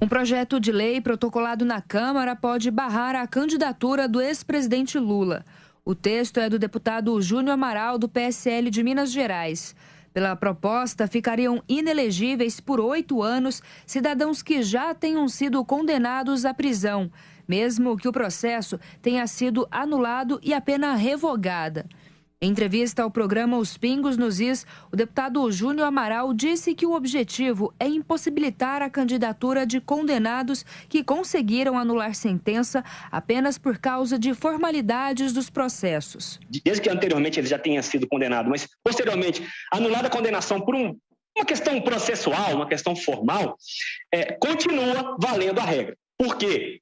Um projeto de lei protocolado na Câmara pode barrar a candidatura do ex-presidente Lula. O texto é do deputado Júnior Amaral, do PSL de Minas Gerais. Pela proposta, ficariam inelegíveis por 8 anos cidadãos que já tenham sido condenados à prisão, mesmo que o processo tenha sido anulado e a pena revogada. Em entrevista ao programa Os Pingos nos Is, o deputado Júnior Amaral disse que o objetivo é impossibilitar a candidatura de condenados que conseguiram anular sentença apenas por causa de formalidades dos processos. Desde que anteriormente ele já tenha sido condenado, mas posteriormente anulada a condenação por uma questão processual, uma questão formal, continua valendo a regra. Porque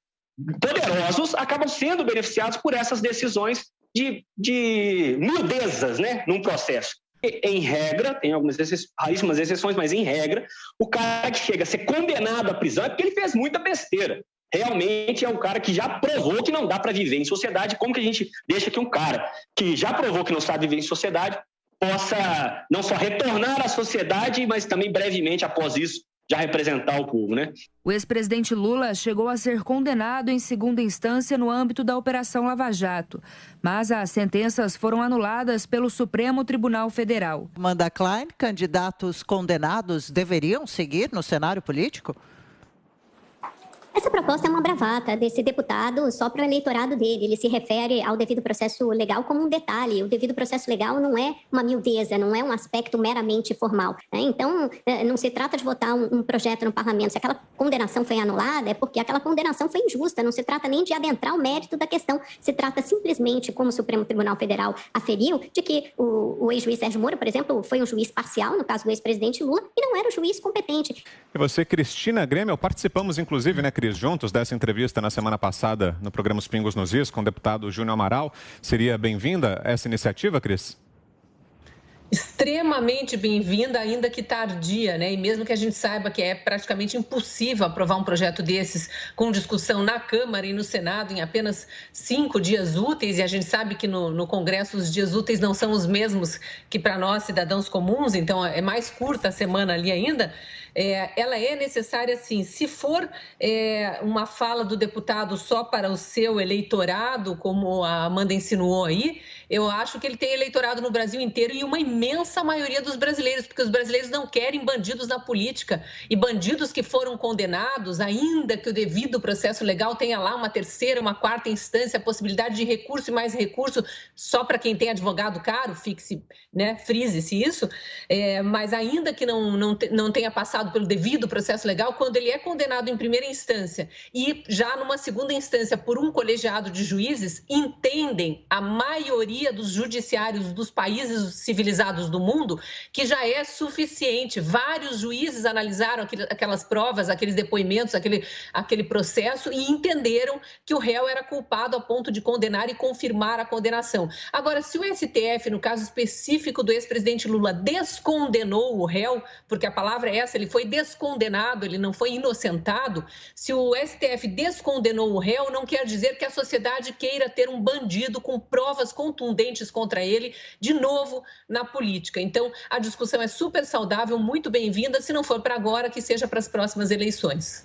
poderosos acabam sendo beneficiados por essas decisões de miudezas, né, num processo. Em regra, tem algumas raríssimas exceções, mas em regra, o cara que chega a ser condenado à prisão é porque ele fez muita besteira. Realmente é um cara que já provou que não dá para viver em sociedade. Como que a gente deixa que um cara que já provou que não sabe viver em sociedade possa não só retornar à sociedade, mas também brevemente após isso já representar o povo, né? O ex-presidente Lula chegou a ser condenado em segunda instância no âmbito da Operação Lava Jato, mas as sentenças foram anuladas pelo Supremo Tribunal Federal. Amanda Klein, candidatos condenados deveriam seguir no cenário político? Essa proposta é uma bravata desse deputado só para o eleitorado dele. Ele se refere ao devido processo legal como um detalhe. O devido processo legal não é uma miudeza, não é um aspecto meramente formal. Então, não se trata de votar um projeto no parlamento. Se aquela condenação foi anulada, é porque aquela condenação foi injusta. Não se trata nem de adentrar o mérito da questão. Se trata simplesmente, como o Supremo Tribunal Federal aferiu, de que o ex-juiz Sérgio Moro, por exemplo, foi um juiz parcial, no caso do ex-presidente Lula, e não era o juiz competente. E você, Cristina Grêmio, participamos, inclusive, né, Cris, juntos dessa entrevista na semana passada no programa Os Pingos nos Is com o deputado Júnior Amaral. Seria bem-vinda essa iniciativa, Cris? Extremamente bem-vinda, ainda que tardia, né? E mesmo que a gente saiba que é praticamente impossível aprovar um projeto desses com discussão na Câmara e no Senado em apenas 5 dias úteis, e a gente sabe que no Congresso os dias úteis não são os mesmos que para nós, cidadãos comuns, então é mais curta a semana ali ainda. Ela é necessária, sim. Se for uma fala do deputado só para o seu eleitorado, como a Amanda insinuou aí, eu acho que ele tem eleitorado no Brasil inteiro e uma imensa maioria dos brasileiros, porque os brasileiros não querem bandidos na política. E bandidos que foram condenados, ainda que o devido processo legal tenha lá uma terceira, uma quarta instância, a possibilidade de recurso e mais recurso só para quem tem advogado caro, fixe, né, frise-se isso, mas ainda que não tenha passado pelo devido processo legal, quando ele é condenado em primeira instância e já numa segunda instância por um colegiado de juízes, entendem a maioria dos judiciários dos países civilizados do mundo que já é suficiente. Vários juízes analisaram aquelas provas, aqueles depoimentos, aquele processo e entenderam que o réu era culpado a ponto de condenar e confirmar a condenação. Agora, se o STF, no caso específico do ex-presidente Lula, descondenou o réu, porque a palavra é essa, ele foi descondenado, ele não foi inocentado, se o STF descondenou o réu, não quer dizer que a sociedade queira ter um bandido com provas contundentes contra ele, de novo, na política. Então, a discussão é super saudável, muito bem-vinda, se não for para agora, que seja para as próximas eleições.